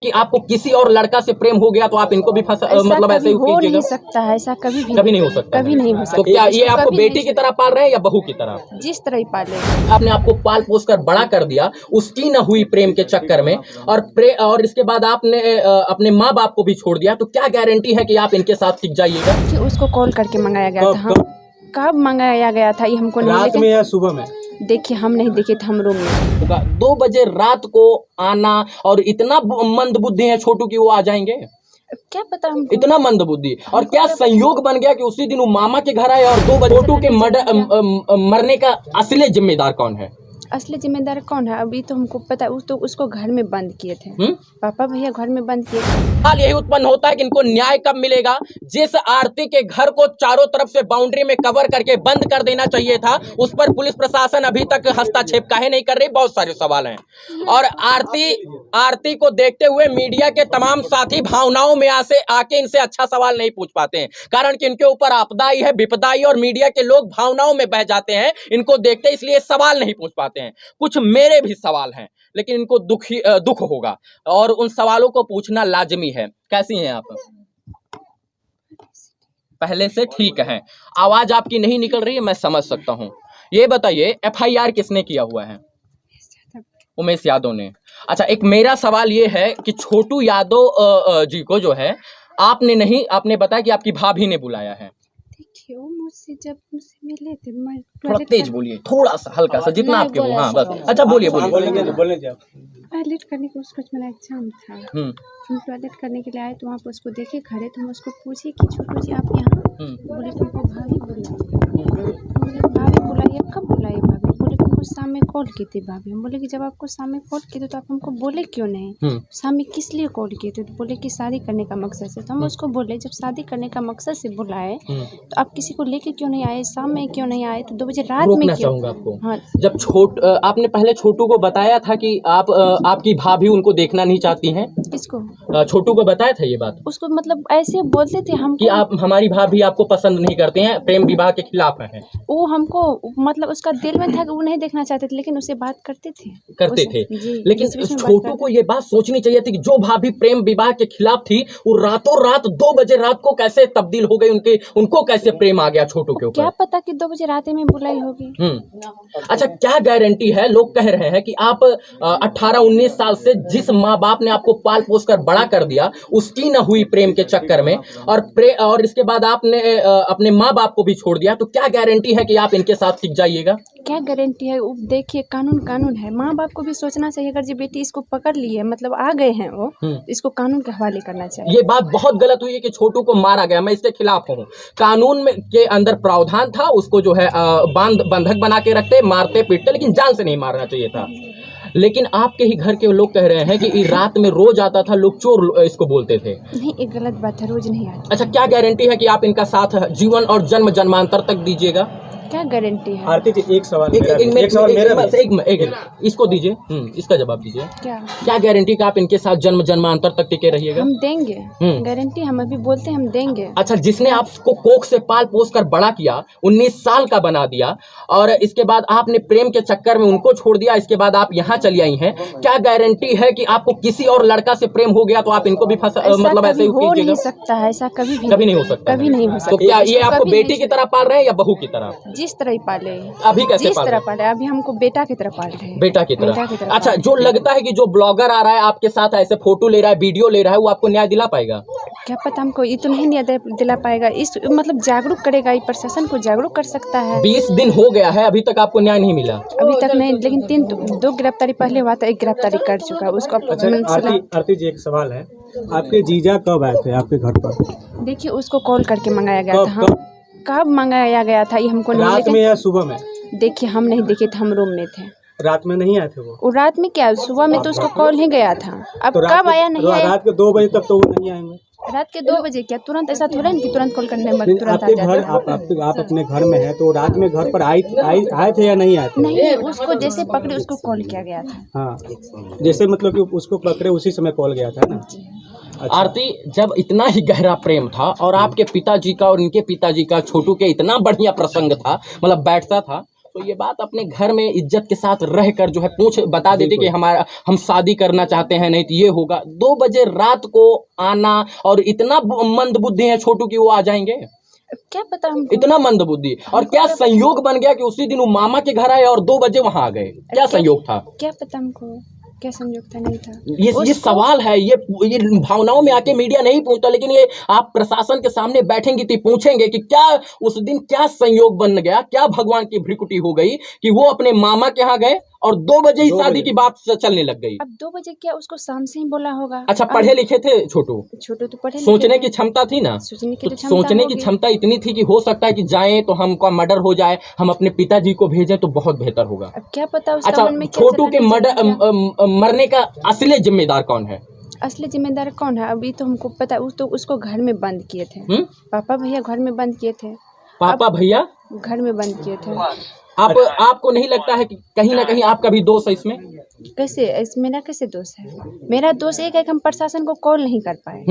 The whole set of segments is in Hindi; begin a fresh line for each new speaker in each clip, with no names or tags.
कि आपको किसी और लड़का से प्रेम हो गया तो आप इनको भी मतलब ऐसे ही
हो नहीं सकता है, ऐसा कभी
नहीं हो सकता,
कभी नहीं हो सकता।
तो क्या ये आपको बेटी की तरह पाल रहे हैं या बहू की तरह?
जिस तरह ही पाले।
आपने आपको पाल पोस कर बड़ा कर दिया उसकी न हुई प्रेम के चक्कर में, और इसके बाद आपने अपने माँ बाप को भी छोड़ दिया, तो क्या गारंटी है कि आप इनके साथ टिक जाइएगा?
कि उसको कॉल करके मंगाया गया था। कब मंगाया गया था ये हमको नहीं,
रात में या सुबह में?
देखिए हम नहीं देखे थे, हम रूम में
2 बजे रात को आना, और इतना मंद बुद्धि है छोटू की वो आ जाएंगे?
क्या पता हमको।
इतना मंद बुद्धि, और क्या संयोग बन गया कि उसी दिन वो मामा के घर आए, और 2 बजे छोटू के मरने का असली जिम्मेदार कौन है?
असली जिम्मेदार कौन है अभी तो हमको पता है। तो उसको घर में बंद किए थे, पापा भैया घर में बंद किए थे।
हाल यही उत्पन्न होता है कि इनको न्याय कब मिलेगा? जिस आरती के घर को चारों तरफ से बाउंड्री में कवर करके बंद कर देना चाहिए था, उस पर पुलिस प्रशासन अभी तक हस्तक्षेप काहे नहीं कर रही? बहुत सारे सवाल हैं। और आरती को देखते हुए मीडिया के तमाम साथी भावनाओं में आके इनसे अच्छा सवाल नहीं पूछ पाते हैं, कारण कि इनके ऊपर आपदा आई है, विपदा आई, और मीडिया के लोग भावनाओं में बह जाते हैं इनको देखते, इसलिए सवाल नहीं पूछ पाते हैं। कुछ मेरे भी सवाल हैं, लेकिन इनको दुख होगा, और उन सवालों को पूछना लाजमी है। कैसी हैं आप? पहले से ठीक है, आवाज आपकी नहीं निकल रही है, मैं समझ सकता हूं। ये बताइए FIR किसने किया हुआ है? उमेश यादव ने। अच्छा, एक मेरा सवाल ये है कि छोटू यादव जी को जो है आपने बताया कि आपकी भाभी ने बुलाया है।
देखिए वो जब मुझसे मिले थे, मैं
थोड़ा तेज बोलिए, थोड़ा सा हल्का सा, जितना आपके वो। हाँ बस, अच्छा बोलिए।
टॉयलेट करने को उसको मेरा एग्जाम था, हम टॉयलेट करने के लिए आए तो वहाँ पर उसको देखे खड़े, तो हम उसको पूछे कि छोटू जी आप यहाँ? बोले तुमको भाभी बुलाई। कब बुलाई भाभी? बोले तुमको शाम में कॉल की थी भाभी। हम बोले कि जब आपको शाम में कॉल किए थे तो आप हमको बोले क्यों नहीं? शाम में किस लिए कॉल किए थे? तो बोले कि शादी करने का मकसद से। तो हम उसको बोले जब शादी करने का मकसद से बुलाए तो आप किसी को लेके क्यों नहीं आए? शाम में क्यों नहीं आए? तो 2 बजे रात में क्यों?
चाहूंगा आपको।
हाँ।
जब आपने पहले छोटू को बताया था कि आपकी भाभी उनको देखना नहीं चाहती हैं?
किसको?
छोटू को बताया था ये बात?
उसको मतलब ऐसे बोलते थे हम
कि आप हमारी भाभी आपको पसंद नहीं करते हैं, प्रेम विवाह के खिलाफ हैं।
वो हमको मतलब उसका दिल में था कि वो नहीं देखना चाहते थे, लेकिन उससे बात करते थे। लेकिन
छोटू को ये बात सोचनी चाहिए थी कि जो भाभी प्रेम विवाह के खिलाफ थी वो रातों रात 2 बजे रात को कैसे तब्दील हो गई, उनको कैसे प्रेम आ गया छोटू के ऊपर?
क्या पता कि 2 बजे रात में बुलाई होगी।
अच्छा, क्या गारंटी है? लोग कह रहे हैं कि आप 18-19 साल से जिस माँ बाप ने आपको पाल पोस कर बड़ा कर दिया उसकी न हुई प्रेम के चक्कर में, और इसके बाद आपने अपने माँ बाप को भी छोड़ दिया, तो क्या गारंटी है कि आप इनके साथ टिक जाइएगा?
क्या गारंटी है? देखिए कानून है, माँ बाप को भी सोचना चाहिए। अगर जो बेटी इसको पकड़ ली है, मतलब आ गए हैं वो, इसको कानून के हवाले करना चाहिए।
ये बात बहुत गलत हुई है कि छोटू को मारा गया, मैं इसके खिलाफ हूँ। कानून में के अंदर प्रावधान था, उसको जो है बंधक बना के रखते, मारते पीटते, लेकिन जान से नहीं मारना चाहिए था। लेकिन आपके ही घर के लोग कह रहे हैं कि रात में रोज आता था, लोग चोर इसको बोलते थे।
नहीं, एक गलत बात है, रोज नहीं आता।
अच्छा, क्या गारंटी है कि आप इनका साथ जीवन और जन्म जन्मांतर तक दीजिएगा?
क्या गारंटी है?
आरती जी एक सवाल
इसको दीजिए, इसका जवाब दीजिए। क्या गारंटी का आप इनके साथ जन्म जन्मांतर तक टिके रहिएगा?
हम देंगे गारंटी, हम अभी बोलते हैं हम देंगे।
अच्छा, जिसने आपको कोख से पाल पोस कर बड़ा किया, 19 साल का बना दिया, और इसके बाद आपने प्रेम के चक्कर में उनको छोड़ दिया, इसके बाद आप यहाँ चली आई हैं, क्या गारंटी है कि आपको किसी और लड़का से प्रेम हो गया तो आप इनको भी मतलब ऐसे ही
हो नहीं सकता है, ऐसा कभी
नहीं हो सकता,
कभी नहीं हो सकता।
तो क्या ये आपको बेटी की तरह पाल रहे हैं या बहू की तरह?
जिस तरह ही पाले
अभी कैसे
जिस तरह पाले, अभी हमको बेटा की तरह पाल रहे हैं।
बेटा की तरह। अच्छा, जो लगता है कि जो ब्लॉगर आ रहा है आपके साथ ऐसे फोटो ले रहा है, वीडियो ले रहा है, वो आपको न्याय दिला पाएगा?
क्या पता, हमको ये तो नहीं न्याय दिला पाएगा। इस मतलब जागरूक करेगा, ये प्रशासन को जागरूक कर सकता है।
20 दिन हो गया है, अभी तक आपको न्याय नहीं मिला?
अभी तक नहीं, लेकिन 2 गिरफ्तारी पहले हुआ था, 1 गिरफ्तारी कर चुका है उसको।
आरती जी एक सवाल है, आपके जीजा कब आए थे आपके घर पर?
देखिए उसको कॉल करके मंगाया गया था। कब मंगाया गया था ये हमको नहीं,
रात में या सुबह में?
देखिए हम नहीं देखे थे, हम रूम में थे।
रात में नहीं आए थे वो
रात में क्या, सुबह में तो उसको कॉल ही गया था। अब तो कब आया नहीं आया?
रात के 2 बजे तक तो वो नहीं आएंगे।
रात के 2 बजे क्या तुरंत ऐसा थोड़ा कि तुरंत कॉल करने में तुरंत आ
जाते? आप अपने घर में है तो रात में घर पर आए थे या नहीं आए थे?
नहीं, उसको जैसे पकड़े उसको कॉल किया गया था।
हाँ, जैसे मतलब कि उसको पकड़े उसी समय कॉल गया था ना।
अच्छा। आरती, जब इतना ही गहरा प्रेम था और आपके पिताजी का और इनके पिताजी का छोटू के इतना बढ़िया प्रसंग था, मतलब बैठता था, तो ये बात अपने घर में इज्जत के साथ रहकर जो है बता देती कि हम शादी करना चाहते हैं, नहीं तो ये होगा। 2 बजे रात को आना, और इतना मंद बुद्धि है छोटू की वो आ जाएंगे?
क्या पता हमको,
इतना मंद बुद्धि। और क्या संयोग बन गया कि उसी दिन वो मामा के घर आए और 2 बजे वहां आ गए? क्या संयोग था?
क्या पता हमको, क्या संयोग था, नहीं था।
ये सवाल है, ये भावनाओं में आके मीडिया नहीं पूछता, लेकिन ये आप प्रशासन के सामने बैठेंगे तो पूछेंगे कि क्या उस दिन क्या संयोग बन गया, क्या भगवान की भ्रिकुटी हो गई कि वो अपने मामा के यहाँ गए और 2 बजे ही शादी की बात चलने लग गई।
अब 2 बजे क्या उसको शाम से ही बोला होगा।
अच्छा, पढ़े लिखे थे छोटू?
छोटू तो पढ़े,
सोचने की क्षमता थी ना, सोचने की क्षमता इतनी थी कि हो सकता है कि जाएं तो हमका मर्डर हो जाए, हम अपने पिताजी को भेजें तो बहुत बेहतर होगा।
अब क्या पता उसका
अच्छा,
मन में क्या
छोटू के मरने का असली जिम्मेदार कौन है?
असली जिम्मेदार कौन है अभी तो हमको पता। उसको घर में बंद किए थे। पापा भैया घर में बंद किए थे।
पापा भैया
घर में बंद किए थे।
आपको नहीं लगता है कि कहीं ना कहीं आपका भी दोष है इसमें?
कैसे मेरा कैसे दोष है? मेरा दोष एक है कि हम प्रशासन को कॉल नहीं कर पाए।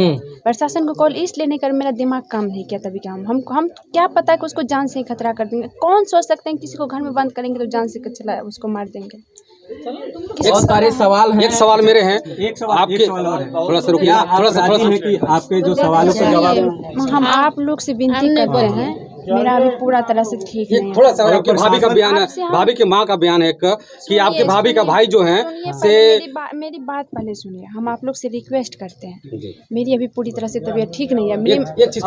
प्रशासन को कॉल इसलिए नहीं कर, मेरा दिमाग काम नहीं किया तभी। क्या हम क्या पता कि उसको जान से ही खतरा कर देंगे। कौन सोच सकते हैं किसी को घर में बंद करेंगे तो जान से चला उसको मार देंगे।
बहुत सारे सवाल हैं।
एक सवाल मेरे हैं,
एक सवाल और है।
थोड़ा सा रुकिए, थोड़ा सा
कि आपके जो सवालों का जवाब
हम आप लोग से विनती करते हैं, मेरा अभी पूरा तरह से ठीक नहीं है।
थोड़ा सा आपके भाभी का बयान है, भाभी की माँ का बयान है कि आपके भाभी का भाई जो है से
मेरी बात पहले सुनिए। हम आप लोग से रिक्वेस्ट करते हैं, मेरी अभी पूरी तरह से तबीयत ठीक नहीं है।
एक चीज